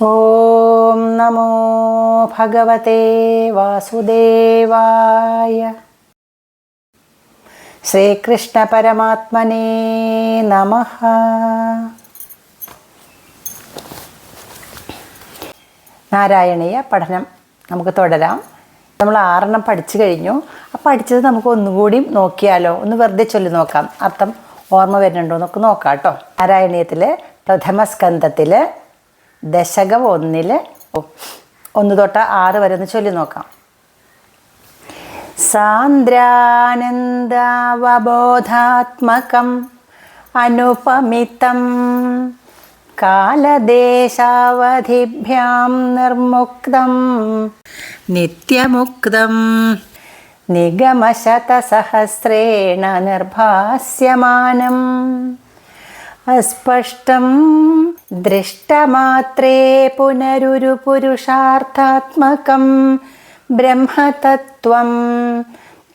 ഓം നമോ ഭഗവതേ വാസുദേവായ. ശ്രീകൃഷ്ണ പരമാത്മനേ നമഃ. നാരായണീയ പഠനം നമുക്ക് തുടരാം. നമ്മൾ 6 പഠിച്ചു കഴിഞ്ഞു. പഠിച്ചത് നമുക്ക് ഒന്നുകൂടി നോക്കിയാലോ? ഒന്ന് വെറുതെ ചൊല്ലി നോക്കാം, അർത്ഥം ഓർമ്മ വരുന്നുണ്ടോ എന്നൊക്കെ നോക്കാം കേട്ടോ. നാരായണീയത്തിലെ പ്രഥമ സ്കന്ധത്തിൽ ദശകം 1 1 തൊട്ട് 6 വരെ ഒന്ന് ചൊല്ലി നോക്കാം. സാന്ദ്രാനന്ദാവബോധാത്മകം അനുപമിതം കാലദേശാവധിഭ്യാം നിർമുക്തം നിത്യമുക്തം നിഗമശതസഹസ്രേണ നിർഭാസ്യമാനം അസ്പഷ്ടം ദൃഷ്ടമാത്രേ പുനരുരുപുരുഷാർത്ഥാത്മകം ബ്രഹ്മതത്വം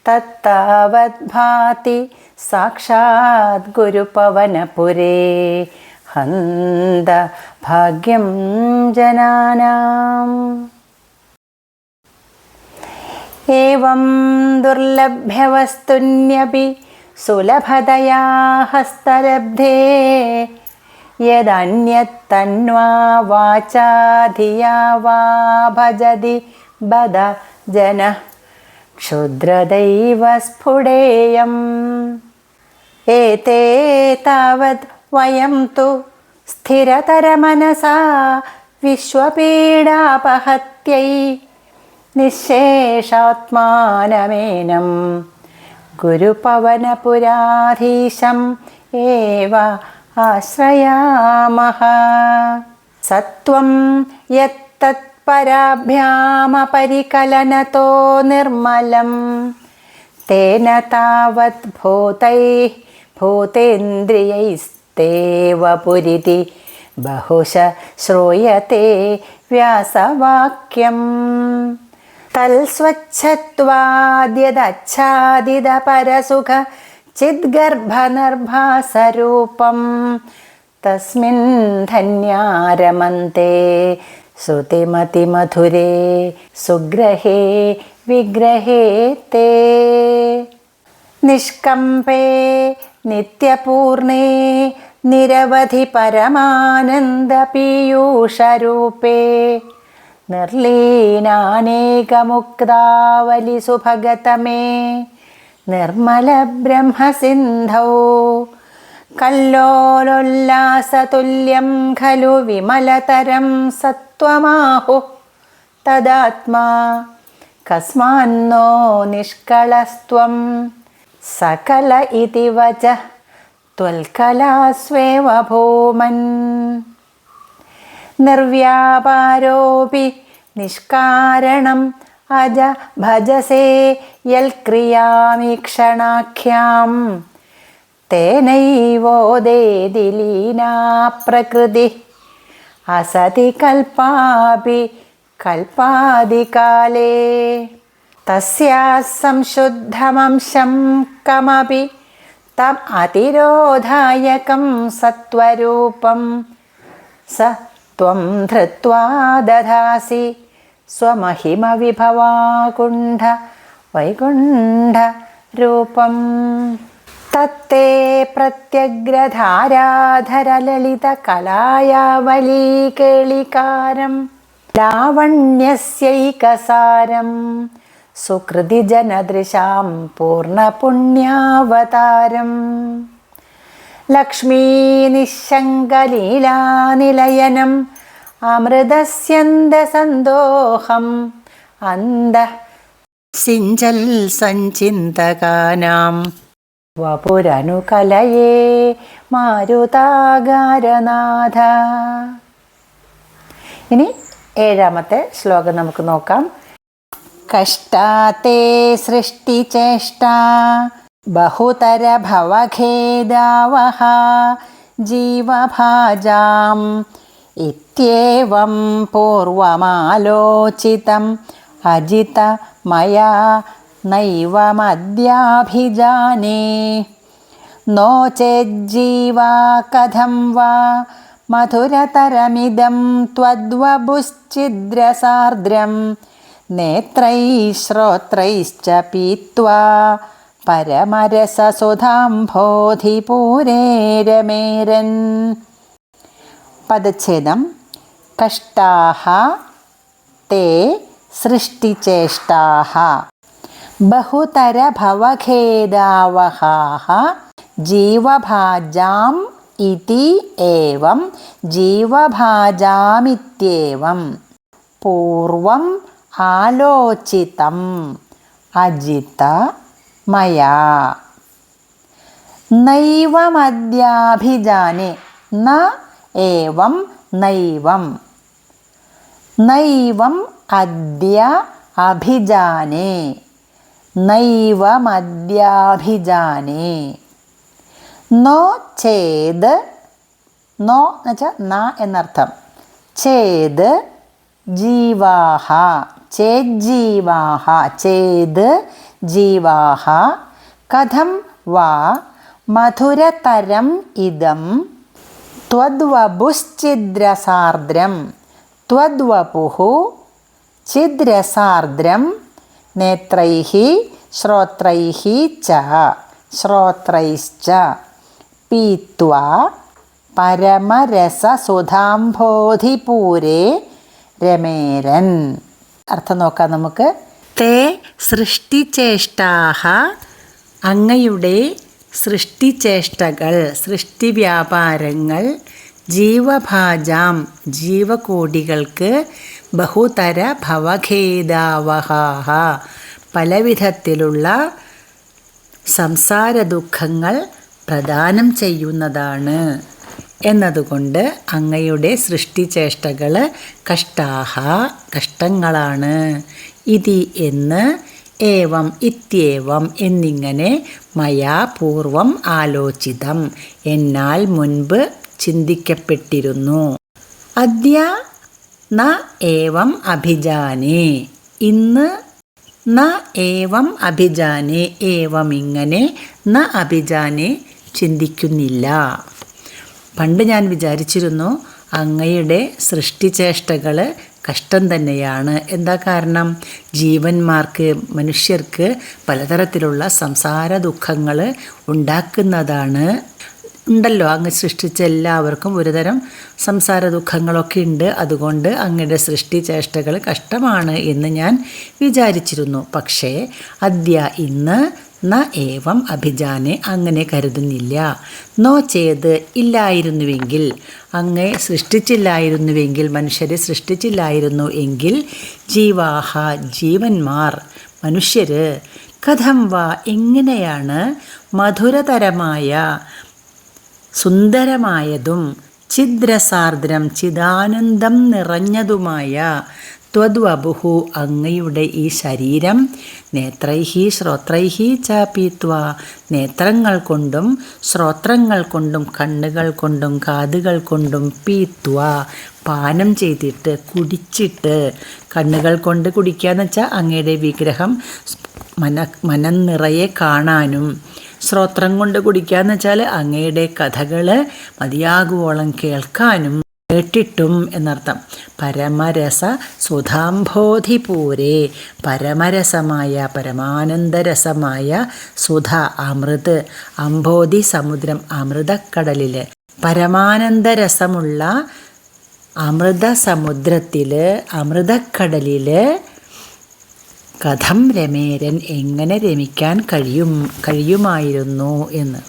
തത്താവദ്ഭാതി സാക്ഷാത് ഗുരുപവനപുരേ ഹന്ത ഭാഗ്യം ജനാനാം. ഏവം ദുർലഭ്യവസ്തുന്യപി സുലഭതയാ ഹസ്തലബ്ധേ യദന്യത്തന്വാ വാചാ ധിയാ വാ ഭജതി ബദ ജനഃ ക്ഷുദ്രദൈവ സ്ഫുടേയം. ഏതേ താവത് വയം തു സ്ഥിരതരമനസാ വിശ്വപീഡാപഹത്यै നിശേഷാത്മാനമേനം ഗുരുപവനപുരാധീശം ഏവ ആശ്രയാമഃ. സത്വം യത്തത്പരാഭ്യാമപരികലനതോ നിർമ്മലം തേന താവത് ഭൂതൈഃ ഭൂതേന്ദ്രിയൈസ്തേവ പുരിതി ബഹുശ ശ്രൂയത്തെ വ്യാസവാക്യം. തൽസ്വച്ഛത്വാദ്യദച്ഛാദിതപരസുഖ ചിദ്ഗർഭനർഭാസരൂപം തസ്മിൻ ധന്യാരമന്തെ ശ്രുതിമതിമധുരേ സുഗ്രഹേ വിഗ്രഹേ തേ. നിഷ്കമ്പേ നിത്യപൂർണേ നിരവധി പരമാനന്ദപീയൂഷരൂപേ നിർലീനാനേകമുക്താവലി സുഭഗതമേ നിർമ്മല ബ്രഹ്മസിന്ധൗ കല്ലോലോല്ലാസതുല്യം ഖലു വിമലതരം സത്വമാഹു തദാത്മാ കസ്മാന്നോ നിഷ്കളസ്ത്വം സകല ഇതി വചഃ ത്വൽകലാസ്വേവ ഭൂമൻ. നിർവ്യാപാരോപി നിഷ്കാരണം അജ ഭജസേ യൽക്രിയാമീക്ഷണാഖ്യാം തേനൈവോദേതി ലീനാ പ്രകൃതി അസതി കൽപ്പാപി കൽപ്പാദികാലേ. തസ്യാ സംശുദ്ധമംശം കമപി തം അതിരോധായകം സത്വരൂപം സ ത്വം ധൃത്വാ ദധാസി സ്വമഹിമ വിഭവാകുണ്ഠ വൈകുണ്ഠ രൂപം. തത്തേ പ്രത്യഗ്രധാരാധരലളിത കലായാവലീ കേളികാരം ലാവണ്യസ്യൈകസാരം സുകൃതി ജനദൃശാം പൂർണ്ണപുണ്യാവതാരം. ലക്ഷ്മീ നിശങ്കലീലാനിലയനം അമൃതസ്യന്ദസന്തോഹം അന്തഃ സിഞ്ചൽ സഞ്ചിന്തകാനാം വപുരനുകലയേ മാരുതാകാരനാഥ. ഇനി 7ാമത്തെ ശ്ലോകം നമുക്ക് നോക്കാം. കഷ്ടാതേ സൃഷ്ടിചേഷ്ടാ ബഹുതര ഭവഖേദാവഹ ജീവഭാജാം ഇത്യേവം പൂർവമാലോചിതം അജിത മയാ നൈവമദ്യാഭിജാനേ. നോ ചേജ്ജീവാ കഥം വാ മധുരതരമിദം ത്വദ്വപുശ്ചിദ്രസാർദ്രം നേത്രൈഃ ശ്രോത്രൈശ്ച പീത്വാ പരമരസസുധാംഭോധിപൂരേ രമേരൻ. പദച്ഛേദം. കഷ്ടാഃ തേ സൃഷ്ടിചേഷ്ടാഃ ബഹുതരഭവഖേദാവഹാഃ ജീവഭാജാം ഇതി ഏവം ജീവഭാജാമിത്യേവം പൂർവം ആലോചിതം അജിത മയാ. നൈവമദ്യാഭിജാനെ ന ഏവം നൈവം. നൈവം അദ്യ അഭിജാനെ നൈവമദ്യാഭിജാനെ. നോ ചേത്. നോ എന്ന് വെച്ചാൽ ന എന്നർത്ഥം. ചേത് ജീവാഹ. ചേജ്ജീവാഹ. ചേത് ജീവാഹ. കഥം വാ മധുരതരം ഇദം ത്വദ്വപുശ്ചിദ്രസാർദ്രം. ത്വദ്വപുഃ ഛിദ്രസാർദ്രം നേത്രൈഃ ശ്രോത്രൈഃ ച ശ്രോത്രൈശ്ച പീത്വാ പരമരസസുധാംഭോധിപൂരേ രമേരൻ. അർത്ഥം നോക്കാം നമുക്ക്. തേ സൃഷ്ടിചേഷ്ടാഃ അങ്ങയുടെ സൃഷ്ടിചേഷ്ടകൾ സൃഷ്ടിവ്യാപാരങ്ങൾ ജീവഭാജാം ജീവകോടികൾക്ക് ബഹുതര ഭവഖേദാവഹാഃ പലവിധത്തിലുള്ള സംസാര ദുഃഖങ്ങൾ പ്രദാനം ചെയ്യുന്നതാണ് എന്നതുകൊണ്ട് അങ്ങയുടെ സൃഷ്ടിചേഷ്ടകൾ കഷ്ടാഹ കഷ്ടങ്ങളാണ്. ഇതി എന്ന് ഏവം ഇത്യേവം എന്നിങ്ങനെ മയാ പൂർവം ആലോചിതം എന്നാൽ മുൻപ് ചിന്തിക്കപ്പെട്ടിരുന്നു. അദ്യ ന ഏവം അഭിജാനെ ഇന്ന് ന ഏവം അഭിജാനെ ഏവം ഇങ്ങനെ ന അഭിജാനെ ചിന്തിക്കുന്നില്ല. പണ്ട് ഞാൻ വിചാരിച്ചിരുന്നു അങ്ങയുടെ സൃഷ്ടിചേഷ്ടകൾ കഷ്ടം തന്നെയാണ്. എന്താ കാരണം? ജീവന്മാർക്ക് മനുഷ്യർക്ക് പലതരത്തിലുള്ള സംസാര ദുഃഖങ്ങൾ ഉണ്ടാക്കുന്നതാണ്. ഉണ്ടല്ലോ, അങ്ങ് സൃഷ്ടിച്ച എല്ലാവർക്കും ഒരുതരം സംസാര ദുഃഖങ്ങളൊക്കെ ഉണ്ട്. അതുകൊണ്ട് അങ്ങയുടെ സൃഷ്ടിചേഷ്ടകൾ കഷ്ടമാണ് എന്ന് ഞാൻ വിചാരിച്ചിരുന്നു. പക്ഷേ അദ്യ ഇന്ന് ന ഏവം അഭിജാനെ അങ്ങനെ കരുതുന്നില്ല. നോ ചെയ്ത് ഇല്ലായിരുന്നുവെങ്കിൽ അങ്ങേ സൃഷ്ടിച്ചില്ലായിരുന്നുവെങ്കിൽ മനുഷ്യരെ സൃഷ്ടിച്ചില്ലായിരുന്നു എങ്കിൽ ജീവാഹ ജീവന്മാർ മനുഷ്യർ കഥം വാ എങ്ങനെയാണ് മധുരതരമായ സുന്ദരമായതും ഛിദ്രസാർദ്രം ചിദാനന്ദം നിറഞ്ഞതുമായ ത്വദ്വപുഃ അങ്ങയുടെ ഈ ശരീരം നേത്രൈഃ ശ്രോത്രൈഃ ച പീത്വാ നേത്രങ്ങൾ കൊണ്ടും ശ്രോത്രങ്ങൾ കൊണ്ടും കണ്ണുകൾ കൊണ്ടും കാതുകൾ കൊണ്ടും പീത്വാ പാനം ചെയ്തിട്ട് കുടിച്ചിട്ട്. കണ്ണുകൾ കൊണ്ട് കുടിക്കാന്ന് വെച്ചാൽ അങ്ങയുടെ വിഗ്രഹം മനം നിറയെ കാണാനും, ശ്രോത്രം കൊണ്ട് കുടിക്കാന്ന് വെച്ചാൽ അങ്ങയുടെ കഥകൾ മതിയാകുവോളം കേൾക്കാനും കേട്ടിട്ടും എന്നർത്ഥം. പരമരസ സുധാംഭോധിപൂരേ പരമരസമായ പരമാനന്ദരസമായ സുധ അമൃത് അംഭോധി സമുദ്രം അമൃതക്കടലിൽ പരമാനന്ദരസമുള്ള അമൃത സമുദ്രത്തിൽ അമൃതക്കടലിൽ കഥം രമേരൻ എങ്ങനെ രമിക്കാൻ കഴിയുമായിരുന്നു എന്ന്.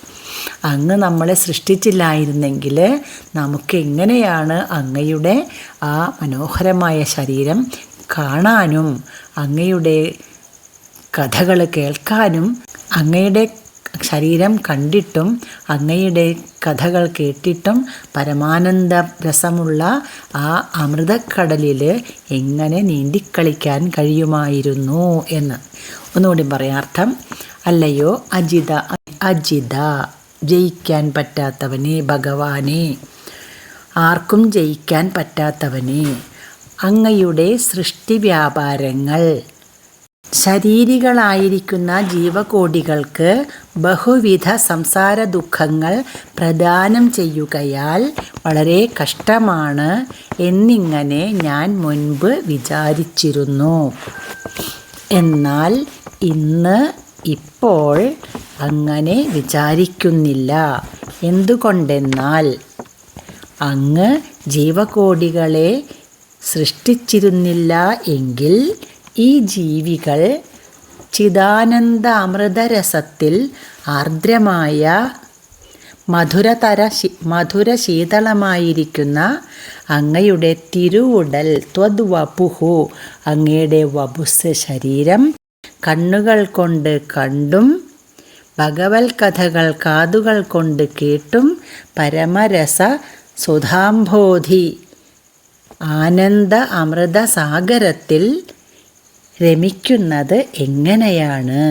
അങ്ങ് നമ്മളെ സൃഷ്ടിച്ചില്ലായിരുന്നെങ്കിൽ നമുക്കെങ്ങനെയാണ് അങ്ങയുടെ ആ മനോഹരമായ ശരീരം കാണാനും അങ്ങയുടെ കഥകൾ കേൾക്കാനും അങ്ങയുടെ ശരീരം കണ്ടിട്ടും അങ്ങയുടെ കഥകൾ കേട്ടിട്ടും പരമാനന്ദ രസമുള്ള ആ അമൃതക്കടലിൽ എങ്ങനെ നീന്തിക്കളിക്കാൻ കഴിയുമായിരുന്നു എന്ന്. ഒന്നുകൂടി പറയാം അർത്ഥം. അല്ലയോ അജിത ജയിക്കാൻ പറ്റാത്തവനെ, ഭഗവാനെ, ആർക്കും ജയിക്കാൻ പറ്റാത്തവനെ, അങ്ങയുടെ സൃഷ്ടി വ്യാപാരങ്ങൾ ശരീരികളായിരിക്കുന്ന ജീവകോടികൾക്ക് ബഹുവിധ സംസാര ദുഃഖങ്ങൾ പ്രദാനം ചെയ്യുകയാൽ വളരെ കഷ്ടമാണ് എന്നിങ്ങനെ ഞാൻ മുൻപ് വിചാരിച്ചിരുന്നു. എന്നാൽ ഇപ്പോൾ അങ്ങനെ വിചാരിക്കുന്നില്ല. എന്തുകൊണ്ടെന്നാൽ അങ്ങ് ജീവകോടികളെ സൃഷ്ടിച്ചിരുന്നില്ല എങ്കിൽ ഈ ജീവികൾ ചിദാനന്ദ അമൃതരസത്തിൽ ആർദ്രമായ മധുരശീതളമായിരിക്കുന്ന അങ്ങയുടെ തിരുവുടൽ ത്വദ്വപുഹു അങ്ങയുടെ വപുസ് ശരീരം കണ്ണുകൾ കൊണ്ട് കണ്ടും ഭഗവത് കഥകൾ കാതുകൾ കൊണ്ട് കേട്ടും പരമരസ സുധാംബോധി ആനന്ദ അമൃത സാഗരത്തിൽ രമിക്കുന്നത് എങ്ങനെയാണ്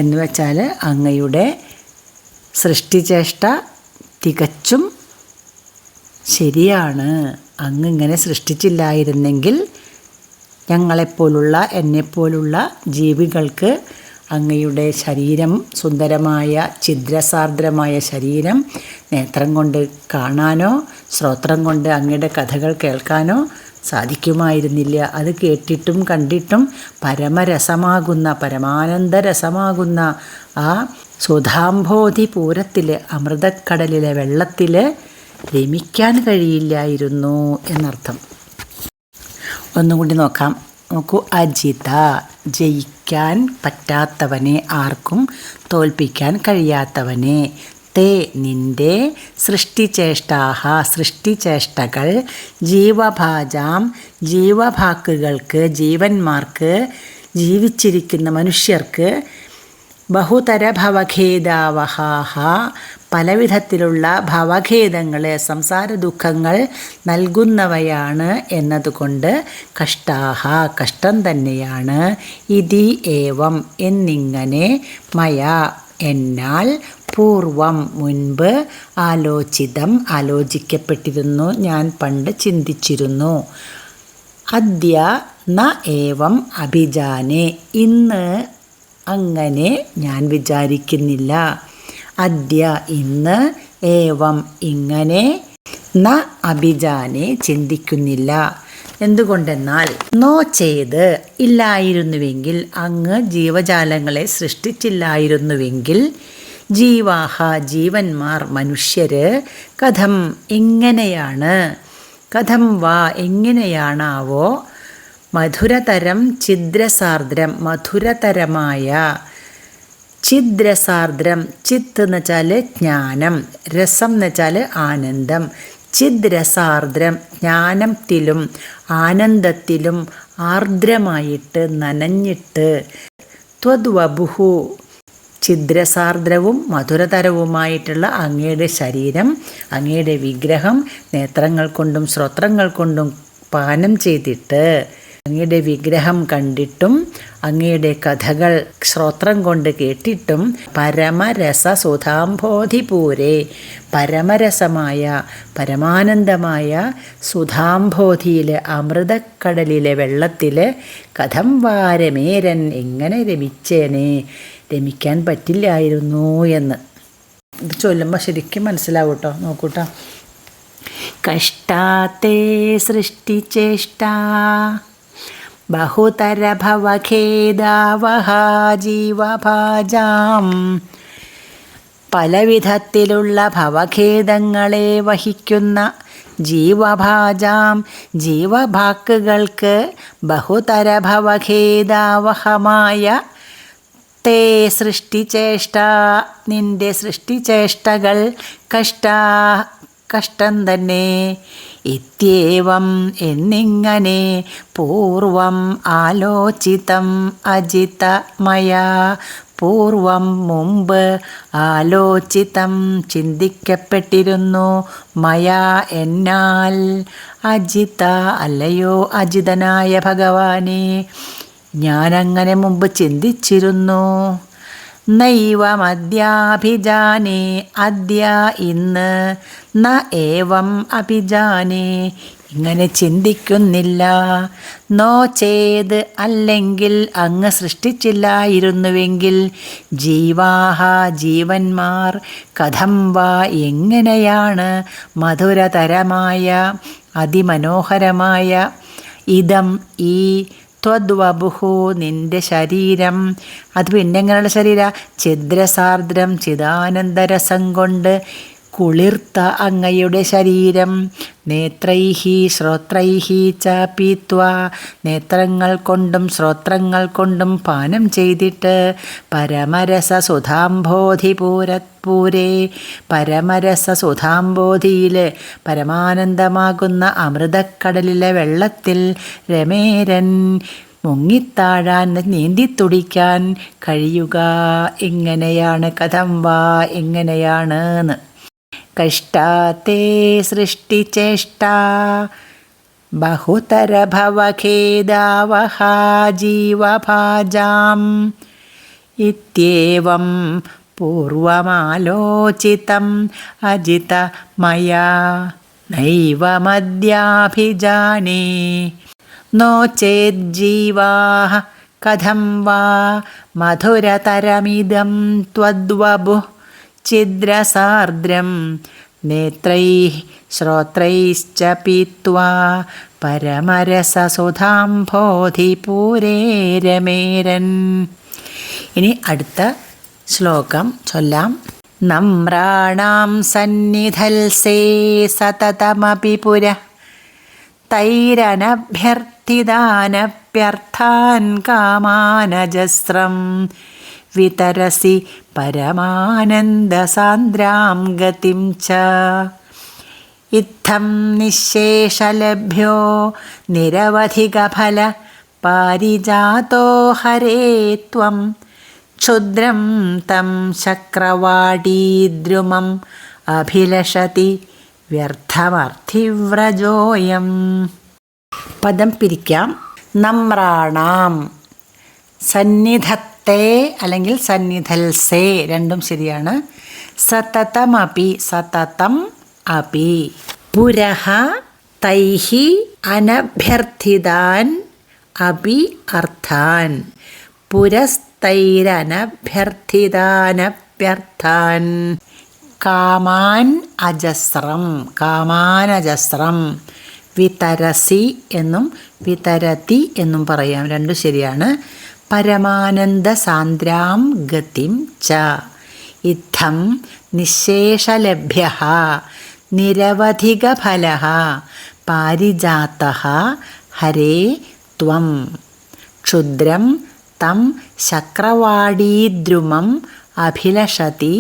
എന്ന് വെച്ചാൽ അങ്ങയുടെ സൃഷ്ടിചേഷ്ട തികച്ചും ശരിയാണ്. അങ്ങ് ഇങ്ങനെ സൃഷ്ടിച്ചില്ലായിരുന്നെങ്കിൽ ഞങ്ങളെപ്പോലുള്ള എന്നെപ്പോലുള്ള ജീവികൾക്ക് അങ്ങയുടെ ശരീരം, സുന്ദരമായ ഛിദ്രസാർദ്രമായ ശരീരം നേത്രം കൊണ്ട് കാണാനോ ശ്രോത്രം കൊണ്ട് അങ്ങയുടെ കഥകൾ കേൾക്കാനോ സാധിക്കുമായിരുന്നില്ല. അത് കേട്ടിട്ടും കണ്ടിട്ടും പരമരസമാകുന്ന പരമാനന്ദരസമാകുന്ന ആ സുധാംബോധി പൂരത്തിൽ അമൃതക്കടലിലെ വെള്ളത്തിൽ രമിക്കാൻ കഴിയില്ലായിരുന്നു എന്നർത്ഥം. ഒന്നും കൂടി നോക്കൂ. അജിത, ജയിക്കാൻ പറ്റാത്തവനെ, ആർക്കും തോൽപ്പിക്കാൻ കഴിയാത്തവനെ. തേ, നിന്റെ സൃഷ്ടിചേഷ്ടകൾ ജീവഭാജാം, ജീവഭാക്കുകൾക്ക്, ജീവന്മാർക്ക്, ജീവിച്ചിരിക്കുന്ന മനുഷ്യർക്ക് ബഹുതര ഭവഖേദാവഹാഹ, പലവിധത്തിലുള്ള ഭവഖേദങ്ങൾ, സംസാര ദുഃഖങ്ങൾ നൽകുന്നവയാണ് എന്നതുകൊണ്ട് കഷ്ടാഹ, കഷ്ടം തന്നെയാണ്. ഇതി ഏവം, എന്നിങ്ങനെ മയ, എന്നാൽ പൂർവം, മുൻപ് ആലോചിക്കപ്പെട്ടിരുന്നു, ഞാൻ പണ്ട് ചിന്തിച്ചിരുന്നു. അദ്യ ന ഏവം അഭിജാനെ, ഇന്ന് അങ്ങനെ ഞാൻ വിചാരിക്കുന്നില്ല. അദ്യ, ഇന്ന്, ഏവം, ഇങ്ങനെ, ന അഭിജാനെ, ചിന്തിക്കുന്നില്ല. എന്തുകൊണ്ടെന്നാൽ നോ ചെയ്ത്, ഇല്ലായിരുന്നുവെങ്കിൽ, അങ്ങ് ജീവജാലങ്ങളെ സൃഷ്ടിച്ചില്ലായിരുന്നുവെങ്കിൽ, ജീവാഹ, ജീവന്മാർ, മനുഷ്യര്, കഥം, എങ്ങനെയാണ്, കഥം വാ, എങ്ങനെയാണാവോ, മധുരതരം ഛിദ്രസാർദ്രം, മധുരതരമായ, ഛിദ്രസാർദ്രം, ചിത്ത് എന്ന് വെച്ചാൽ ജ്ഞാനം, രസം എന്ന് വെച്ചാൽ ആനന്ദം, ഛിദ്രസാർദ്രം, ജ്ഞാനത്തിലും ആനന്ദത്തിലും ആർദ്രമായിട്ട് നനഞ്ഞിട്ട്, ത്വദ്വപുഹു, ഛിദ്രസാർദ്രവും മധുരതരവുമായിട്ടുള്ള അങ്ങയുടെ ശരീരം, അങ്ങയുടെ വിഗ്രഹം നേത്രങ്ങൾ കൊണ്ടും ശ്രോത്രങ്ങൾ കൊണ്ടും പാനം ചെയ്തിട്ട്, അങ്ങയുടെ വിഗ്രഹം കണ്ടിട്ടും അങ്ങയുടെ കഥകൾ ശ്രോത്രം കൊണ്ട് കേട്ടിട്ടും പരമരസ സുധാംബോധിപൂരെ, പരമരസമായ പരമാനന്ദമായ സുധാംബോധിയിലെ അമൃതക്കടലിലെ വെള്ളത്തിൽ കഥം വാരമേരൻ, എങ്ങനെ രമിച്ചേനെ, രമിക്കാൻ പറ്റില്ലായിരുന്നു എന്ന്. ഇത് ചൊല്ലുമ്പോൾ ശരിക്കും മനസ്സിലാവും കേട്ടോ. നോക്കൂട്ടോ. കഷ്ടാത്തേ സൃഷ്ടിചേഷ്ട ബഹുതര ഭവഖേദാവഹ ജീവഭാജാം, പലവിധത്തിലുള്ള ഭവഖേദങ്ങളെ വഹിക്കുന്ന ജീവഭാജാം, ജീവഭാക്കുകൾക്ക് ബഹുതര ഭവഖേദാവഹമായ തേ സൃഷ്ടിചേഷ്ട, നിന്റെ സൃഷ്ടിചേഷ്ടകൾ കഷ്ടം തന്നെ. ഇത്യേവം, എന്നിങ്ങനെ പൂർവം ആലോചിതം അജിത മയാ, പൂർവം, മുമ്പ് ആലോചിതം, ചിന്തിക്കപ്പെട്ടിരുന്നു, മയാ, എന്നാൽ, അജിത, അല്ലയോ അജിതനായ ഭഗവാനെ, ഞാനങ്ങനെ മുമ്പ് ചിന്തിച്ചിരുന്നു. നൈവമദ്യാഭിജാനേ അദ്യ ഇന്ന് ന ഏവം അഭിജാനേ ഇങ്ങനെ ചിന്തിക്കുന്നില്ല. നോ ചേത് അല്ലെങ്കിൽ അങ്ങ് സൃഷ്ടിച്ചില്ലായിരുന്നുവെങ്കിൽ ജീവാഹ ജീവന്മാർ കഥം വാ എങ്ങനെയാണ് മധുരതരമായ അതിമനോഹരമായ ഇതം ഈ ത്വദ്വപുഹു നിന്റെ ശരീരം അത് പിന്നെ എങ്ങനെയുള്ള ശരീര ഛിദ്രസാർദ്രം ചിദാനന്ദരസം കൊണ്ട് കുളിർത്ത അങ്ങയുടെ ശരീരം നേത്രൈഹി ശ്രോത്രൈഹി ച പീത്വാ നേത്രങ്ങൾ കൊണ്ടും ശ്രോത്രങ്ങൾ കൊണ്ടും പാനം ചെയ്തിട്ട് പരമരസ സുധാംബോധിപൂരത്പൂരേ പരമരസ സുധാംബോധിയിൽ പരമാനന്ദമാകുന്ന അമൃതക്കടലിലെ വെള്ളത്തിൽ രമേരൻ മുങ്ങിത്താഴാൻ നീന്തിത്തുടിക്കാൻ കഴിയുക എങ്ങനെയാണ് കഥം വാ എങ്ങനെയാണെന്ന്. കഷ്ടാത്തേ സൃഷ്ടിചേഷ്ടാ ബഹുതരഭവഖേദാവഹ ജീവഭാജാം ഇത്യേവം പൂർവമാലോചിതം അജിത മയാ നൈവമദ്യാഭിജാനേ നോ ചേജ്ജീവാഃ കഥം വാ മധുരതരമിദം ത്വദ്വപു ഛിദ്രസാർദ്രം നേത്രൈഃ ശ്രോത്രൈശ്ച പീത്വാ പരമരസസുധാംബോധിപൂരേ രമേരൻ. ഇനി അടുത്ത ശ്ലോകം ചൊല്ലാം. നമ്രാണാം സന്നിധൽസേ സതതമപി പുര തൈരനഭ്യർത്ഥിതാനഭ്യർത്ഥാൻ കാമാനജസ്രം വിതരസി പരമാനന്ദസാന്ദ്രാം ഗതിം ച ഇത്തം നിശേഷലഭ്യോ നിരവധികഫല പാരിജാതോ ഹരേ ത്വം ക്ഷുദ്രം തം ശക്രവാടീദ്രുമം അഭിലഷതി വ്യർത്ഥമർത്ഥിവ്രജോയം. പദം പിരിക്കാം. നമ്രാണാം സന്നിധത്തെ അല്ലെങ്കിൽ സന്നിധൽസേ രണ്ടും ശരിയാണ്. സതതമപി സതതം അപി പുരഃ തൈഹി അനഭ്യർത്ഥിതാൻ അപി അർത്ഥാൻ പുരസ്തൈരനഭ്യർത്ഥിതാനഭ്യർത്ഥാൻ കാമാൻ അജസ്രം വിതരസി എന്നും വിതരതി എന്നും പറയാം, രണ്ടും ശരിയാണ്. പരമാനന്ദ സാന്ദ്രാം ഗതിം ച ഇത്തം നിശേഷലഭ്യഃ നിരവധികഫലഃ പാരിജാതഃ ഹരേ ത്വം ക്ഷുദ്രം തം ശക്രവാടീദ്രുമം അഭിലഷതി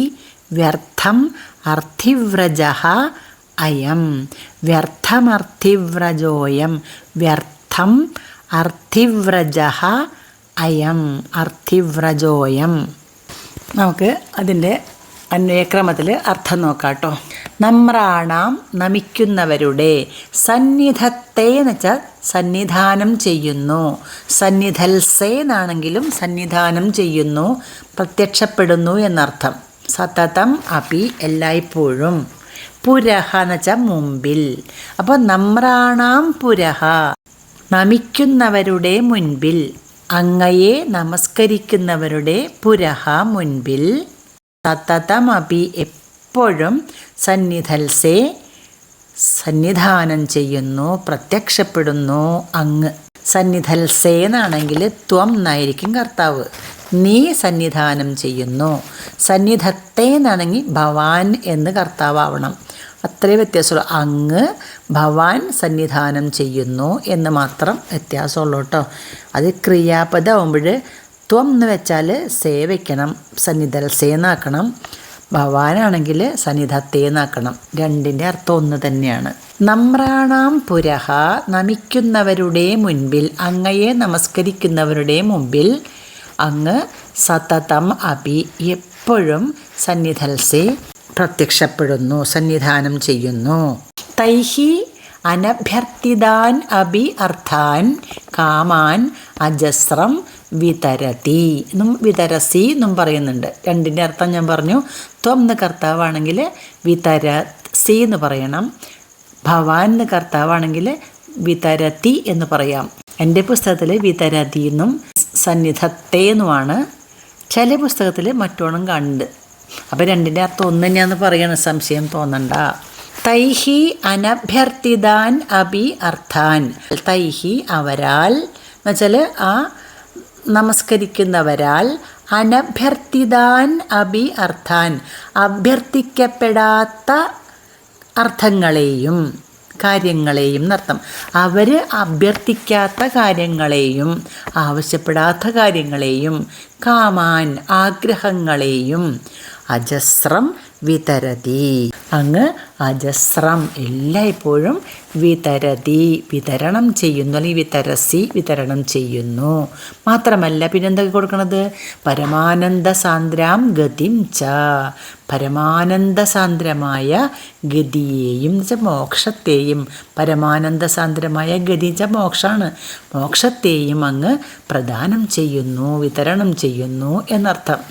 വ്യർത്ഥം അർത്ഥിവ്രജഃ അയം വ്യർത്ഥമർത്ഥിവ്രജോയം വ്യർത്ഥം അർത്ഥിവ്രജഃ അയം അർത്ഥിവ്രജോയം. നമുക്ക് അതിൻ്റെ അന്വയക്രമത്തിൽ അർത്ഥം നോക്കാം കേട്ടോ. നമ്രാണാം നമിക്കുന്നവരുടെ, സന്നിധത്തെ എന്ന് വെച്ചാൽ സന്നിധാനം ചെയ്യുന്നു, സന്നിധൽസേ എന്നാണെങ്കിലും സന്നിധാനം ചെയ്യുന്നു, പ്രത്യക്ഷപ്പെടുന്നു എന്നർത്ഥം. സതതം അപി എല്ലായ്പ്പോഴും, പുരഹ എന്ന് വെച്ചാൽ മുമ്പിൽ. അപ്പോൾ നമ്രാണാം പുരഹ നമിക്കുന്നവരുടെ മുൻപിൽ, അങ്ങയെ നമസ്കരിക്കുന്നവരുടെ പുരഹ മുൻപിൽ, സതതമപി എപ്പോഴും, സന്നിധൽസേ സന്നിധാനം ചെയ്യുന്നു, പ്രത്യക്ഷപ്പെടുന്നു അങ്ങ്. സന്നിധൽസേ എന്നാണെങ്കിൽ ത്വം എന്നായിരിക്കും കർത്താവ്, നീ സന്നിധാനം ചെയ്യുന്നു. സന്നിധത്തെ എന്നാണെങ്കിൽ ഭവാൻ എന്ന് കർത്താവണം, അത്രേ വ്യത്യാസമുള്ളൂ. അങ്ങ് ഭവാൻ സന്നിധാനം ചെയ്യുന്നു എന്ന് മാത്രം വ്യത്യാസമുള്ളൂ കേട്ടോ. അത് ക്രിയാപദമാകുമ്പോൾ ത്വം എന്ന് വെച്ചാൽ സേ വയ്ക്കണം, സന്നിധൽസേന്നാക്കണം. ഭവാനാണെങ്കിൽ സന്നിധത്തേന്നാക്കണം. രണ്ടിൻ്റെ അർത്ഥം ഒന്ന് തന്നെയാണ്. നമ്രാണാം പുരഹ നമിക്കുന്നവരുടെ മുൻപിൽ, അങ്ങയെ നമസ്കരിക്കുന്നവരുടെ മുമ്പിൽ അങ്ങ് സതതം അപി എപ്പോഴും സന്നിധൽസേ പ്രത്യക്ഷപ്പെടുന്നു, സന്നിധാനം ചെയ്യുന്നു. തൈഹി അനഭ്യർത്ഥിതാൻ അപി അർത്ഥാൻ കാമാൻ അജസ്രം വിതരതി എന്നും വിതരസി എന്നും പറയുന്നുണ്ട്. രണ്ടിൻ്റെ അർത്ഥം ഞാൻ പറഞ്ഞു. ത്വം എന്ന് കർത്താവാണെങ്കിൽ വിതരസി എന്ന് പറയണം. ഭവാൻ എന്ന് കർത്താവാണെങ്കിൽ വിതരതി എന്ന് പറയാം. എൻ്റെ പുസ്തകത്തിൽ വിതരതി എന്നും സന്നിധത്തെ എന്നുമാണ്. ചില പുസ്തകത്തിൽ മറ്റോണം കണ്ട്. അപ്പം രണ്ടിൻ്റെ അർത്ഥം ഒന്ന് തന്നെയാണെന്ന് പറയണം, സംശയം തോന്നണ്ട. തൈഹി അനഭ്യർത്ഥിതാൻ അഭി അർത്ഥാൻ. തൈഹി അവരാൽ എന്ന് വെച്ചാൽ ആ നമസ്കരിക്കുന്നവരാൽ അനഭ്യർത്ഥിതാൻ അഭി അർത്ഥാൻ അഭ്യർത്ഥിക്കപ്പെടാത്ത അർത്ഥങ്ങളെയും കാര്യങ്ങളെയും എന്നർത്ഥം. അവർ അഭ്യർത്ഥിക്കാത്ത കാര്യങ്ങളെയും ആവശ്യപ്പെടാത്ത കാര്യങ്ങളെയും കാമാൻ ആഗ്രഹങ്ങളെയും അജസ്രം വിതരതി. അങ്ങ് അജസ്രം എല്ലായ്പ്പോഴും വിതരതി വിതരണം ചെയ്യുന്നു, അല്ലെങ്കിൽ വിതരസി വിതരണം ചെയ്യുന്നു. മാത്രമല്ല പിന്നെന്തൊക്കെ കൊടുക്കണത്? പരമാനന്ദ സാന്ദ്രാം ഗതിം ച, പരമാനന്ദ സാന്ദ്രമായ ഗതിയെയും മോക്ഷത്തെയും, പരമാനന്ദ സാന്ദ്രമായ ഗതി ച മോക്ഷാണ്, മോക്ഷത്തെയും അങ്ങ് പ്രദാനം ചെയ്യുന്നു, വിതരണം ചെയ്യുന്നു എന്നർത്ഥം.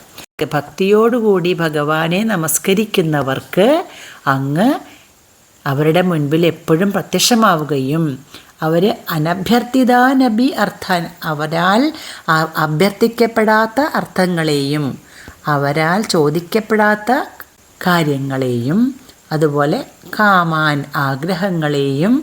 ഭക്തിയോടുകൂടി ഭഗവാനെ നമസ്കരിക്കുന്നവർക്ക് അങ്ങ് അവരുടെ മുൻപിൽ എപ്പോഴും പ്രത്യക്ഷമാവുകയും അവർ അനഭ്യർത്ഥിതാനബി അർത്ഥാൻ അവരാൽ അഭ്യർത്ഥിക്കപ്പെടാത്ത അർത്ഥങ്ങളെയും അവരാൽ ചോദിക്കപ്പെടാത്ത കാര്യങ്ങളെയും അതുപോലെ കാമാൻ ആഗ്രഹങ്ങളെയും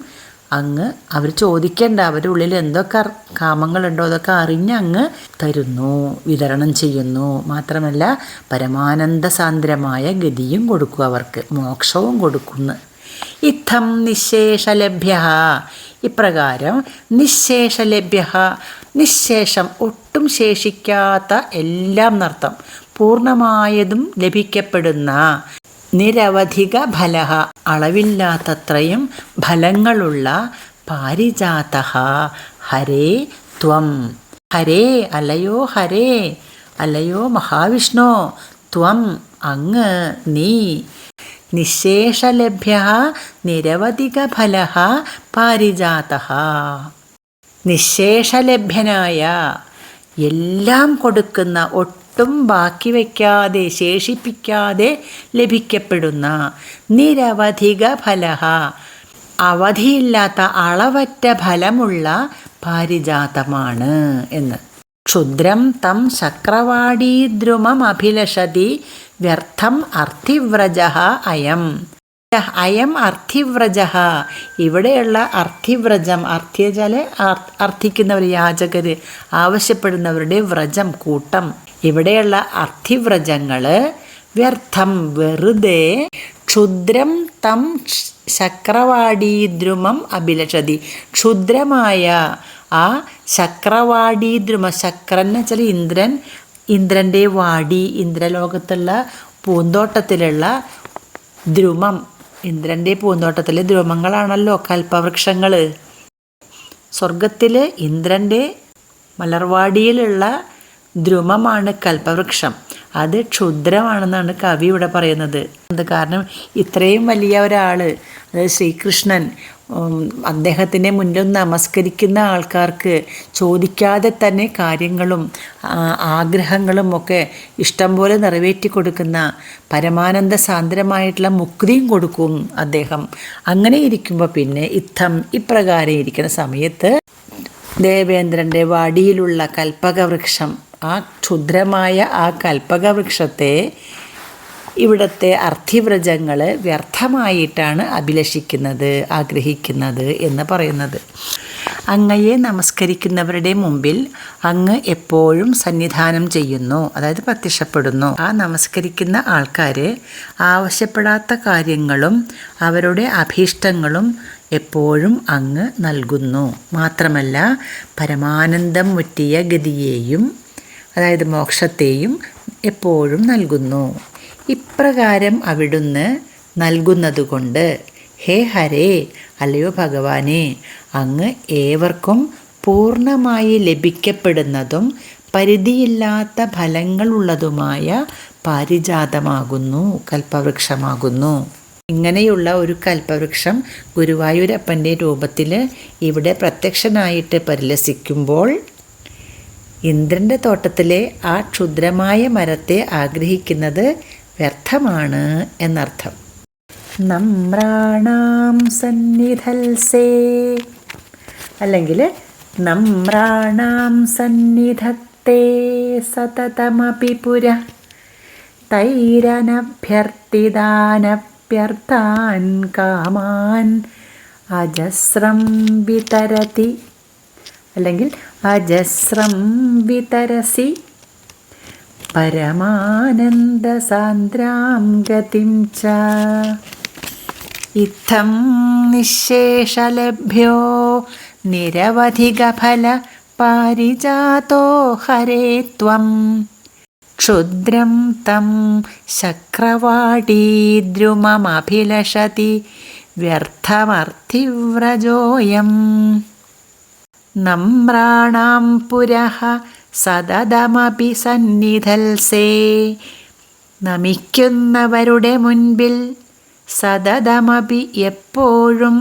അങ്ങ് അവർ ചോദിക്കേണ്ട, അവരുടെ ഉള്ളിൽ എന്തൊക്കെ കാമങ്ങളുണ്ടോ അതൊക്കെ അറിഞ്ഞ് അങ്ങ് തരുന്നു, വിതരണം ചെയ്യുന്നു. മാത്രമല്ല പരമാനന്ദ സാന്ദ്രമായ ഗതിയും കൊടുക്കും, അവർക്ക് മോക്ഷവും കൊടുക്കുന്നു. ഇത്തം നിശേഷലഭ്യ, ഇപ്രകാരം നിശേഷലഭ്യ, നിശേഷം ഒട്ടും ശേഷിക്കാത്ത എല്ലാം എന്നർത്ഥം, പൂർണ്ണമായതും ലഭിക്കപ്പെടുന്ന, നിരവധിക ഫല അളവില്ലാത്തത്രയും ഫലങ്ങളുള്ള പാരിജാത ഹരേ ത്വം. ഹരേ അല്ലയോ ഹരേ, അല്ലയോ മഹാവിഷ്ണു, ത്വം അങ്ങ് നീ, നിശേഷലഭ്യ നിരവധിക ഫല പാരിജാത, നിശേഷലഭ്യനായ എല്ലാം കൊടുക്കുന്ന, ഒട്ടും ബാക്കി വയ്ക്കാതെ ശേഷിപ്പിക്കാതെ ലഭിക്കപ്പെടുന്ന, നിരവധിക ഫല അവധിയില്ലാത്ത അളവറ്റ ഫലമുള്ള പാരിജാതമാണ് എന്ന്. ക്ഷുദ്രം തം ശക്രവാടീദ്രുമം അഭിലഷതി വ്യർത്ഥം അർത്ഥിവ്രജ അയം. അയം അർത്ഥിവ്രജ, ഇവിടെയുള്ള അർത്ഥിവ്രജം, അർത്ഥിച്ചാൽ അർത്ഥിക്കുന്നവർ, യാചകർ, ആവശ്യപ്പെടുന്നവരുടെ വ്രജം കൂട്ടം. ഇവിടെയുള്ള അർത്ഥിവ്രജങ്ങൾ വ്യർത്ഥം വെറുതെ, ക്ഷുദ്രം തം ശക്രവാടീദ്രുമം അഭിലഷതി, ക്ഷുദ്രമായ ആ ശക്രവാടീദ്രുമ, ശക്രൻ എന്ന് വെച്ചാൽ ഇന്ദ്രൻ, ഇന്ദ്രൻ്റെ വാടി, ഇന്ദ്രലോകത്തുള്ള പൂന്തോട്ടത്തിലുള്ള ദ്രുമം, ഇന്ദ്രൻ്റെ പൂന്തോട്ടത്തിലെ ദ്രുമങ്ങളാണല്ലോ കൽപ്പവൃക്ഷങ്ങൾ. സ്വർഗത്തിൽ ഇന്ദ്രൻ്റെ മലർവാടിയിലുള്ള ദ്രുമമാണ് കൽപ്പവൃക്ഷം. അത് ക്ഷുദ്രമാണെന്നാണ് കവി ഇവിടെ പറയുന്നത്. കാരണം ഇത്രയും വലിയ ഒരാൾ, അതായത് ശ്രീകൃഷ്ണൻ, അദ്ദേഹത്തിൻ്റെ മുന്നിൽ നമസ്കരിക്കുന്ന ആൾക്കാർക്ക് ചോദിക്കാതെ തന്നെ കാര്യങ്ങളും ആഗ്രഹങ്ങളും ഒക്കെ ഇഷ്ടം പോലെ നിറവേറ്റി കൊടുക്കുന്ന, പരമാനന്ദ സാന്ദ്രമായിട്ടുള്ള മുക്തിയും കൊടുക്കും അദ്ദേഹം. അങ്ങനെ ഇരിക്കുമ്പോൾ പിന്നെ ഇപ്രകാരം ഇരിക്കുന്ന സമയത്ത് ദേവേന്ദ്രൻ്റെ വാടിയിലുള്ള കൽപ്പകവൃക്ഷം, ആ ക്ഷുദ്രമായ ആ കൽപ്പകവൃക്ഷത്തെ ഇവിടുത്തെ അർത്ഥിവ്രജങ്ങൾ വ്യർത്ഥമായിട്ടാണ് അഭിലഷിക്കുന്നത്, ആഗ്രഹിക്കുന്നത് എന്ന് പറയുന്നത്. അങ്ങയെ നമസ്കരിക്കുന്നവരുടെ മുമ്പിൽ അങ്ങ് എപ്പോഴും സന്നിധാനം ചെയ്യുന്നു, അതായത് പ്രത്യക്ഷപ്പെടുന്നു. ആ നമസ്കരിക്കുന്ന ആൾക്കാർ ആവശ്യപ്പെടാത്ത കാര്യങ്ങളും അവരുടെ അഭീഷ്ടങ്ങളും എപ്പോഴും അങ്ങ് നൽകുന്നു. മാത്രമല്ല പരമാനന്ദം മുറ്റിയ ഗതിയെയും, അതായത് മോക്ഷത്തെയും എപ്പോഴും നൽകുന്നു. ഇപ്രകാരം അവിടുന്ന് നൽകുന്നതുകൊണ്ട് ഹേ ഹരേ, അല്ലയോ ഭഗവാനെ, അങ്ങ് ഏവർക്കും പൂർണ്ണമായി ലഭിക്കപ്പെടുന്നതും പരിധിയില്ലാത്ത ഫലങ്ങളുള്ളതുമായ പാരിജാതമാകുന്നു, കൽപ്പവൃക്ഷമാകുന്നു. ഇങ്ങനെയുള്ള ഒരു കൽപ്പവൃക്ഷം ഗുരുവായൂരപ്പൻ്റെ രൂപത്തിൽ ഇവിടെ പ്രത്യക്ഷനായിട്ട് പരിലസിക്കുമ്പോൾ ഇന്ദ്രൻ്റെ തോട്ടത്തിലെ ആ ക്ഷുദ്രമായ മരത്തെ ആഗ്രഹിക്കുന്നത് വ്യർത്ഥമാണ് എന്നർത്ഥം. നമ്രാണാം സന്നിധൽസേ അല്ലെങ്കിൽ നമ്രാണാം സന്നിധത്തെ സതതമപി പുര തൈരനഭ്യർത്ഥിതാനഭ്യർത്ഥാൻ കാമാൻ അജസ്രം വിതരതി അല്ലെങ്കിൽ അജസ്രം വിതരസി പരമാനന്ദസാന്ദ്രാം ഗതിം ച. ഇത്തം നിശേഷലഭ്യോ നിരവധികഫല പാരിജാതോ ഹരേ ത്വം ക്ഷുദ്രം തം ശക്രവാടീദ്രുമമഭിലഷതി വ്യർത്ഥമർത്ഥിവ്രജോയം. നമ്രാണാം പുരഃ സതതമപി സന്നിധൽസേ നമിക്കുന്നവരുടെ മുൻപിൽ സതതമപി എപ്പോഴും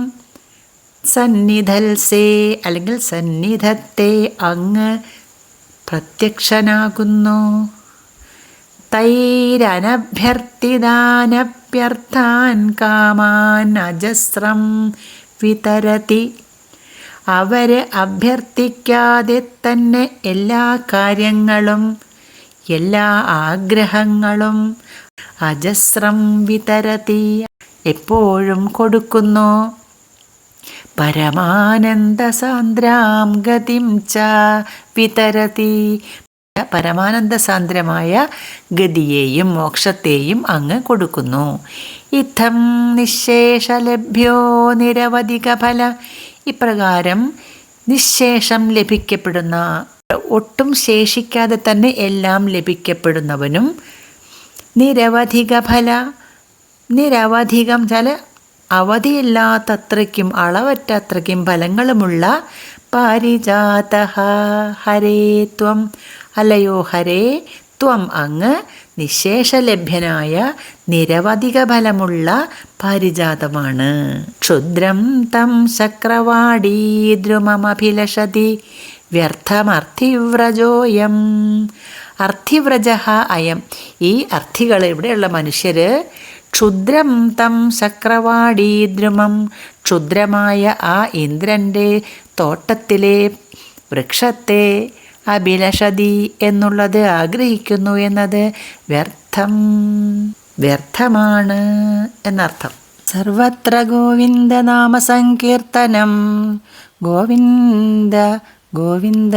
സന്നിധൽസേ അല്ലെങ്കിൽ സന്നിധത്തെ അങ്ങ് പ്രത്യക്ഷനാകുന്നു. തൈരനഭ്യർത്ഥിതാനഭ്യർത്ഥാൻ കാമാൻ അജസ്രം വിതരതി. അവര് അഭ്യർത്ഥിക്കാതെ തന്നെ എല്ലാ കാര്യങ്ങളും എല്ലാ ആഗ്രഹങ്ങളും അജസ്രം വിതരതി എപ്പോഴും കൊടുക്കുന്നു. പരമാനന്ദസാന്ദ്രാം ഗതിം ച വിതരതി. പരമാനന്ദസാന്ദ്രമായ ഗതിയെയും മോക്ഷത്തെയും അങ്ങ് കൊടുക്കുന്നു. ഇത്തം നിശേഷലഭ്യോ നിരവധിക ഫല. ഇപ്രകാരം നിശേഷം ലഭിക്കപ്പെടുന്ന, ഒട്ടും ശേഷിക്കാതെ തന്നെ എല്ലാം ലഭിക്കപ്പെടുന്നവനും നിരവധിക ഫല, നിരവധികം ചില അവധിയില്ലാത്തത്രയ്ക്കും അളവറ്റത്രയ്ക്കും ഫലങ്ങളുമുള്ള പാരിജാതഃ ഹരേ ത്വം അല്ലയോ ഹരേ ത്വം അങ്ങ് നിശേഷലഭ്യനായ നിരവധിക ഫലമുള്ള പാരിജാതമാണ്. ക്ഷുദ്രം തം ശക്രവാടീദ്രുമമഭിലഷതി വ്യർത്ഥമർത്ഥിവ്രജോയം. അർത്ഥിവ്രജ അയം. ഈ അർത്ഥികൾ, ഇവിടെയുള്ള മനുഷ്യർ ക്ഷുദ്രം തം ശക്രവാടീദ്രുമം ക്ഷുദ്രമായ ആ ഇന്ദ്രൻ്റെ തോട്ടത്തിലെ വൃക്ഷത്തെ അഭിലഷതി എന്നുള്ളത് ആഗ്രഹിക്കുന്നു എന്നത് വ്യർത്ഥമാണ് എന്നർത്ഥം. സർവത്ര ഗോവിന്ദ നാമ സങ്കീർത്തനം. ഗോവിന്ദ ഗോവിന്ദ.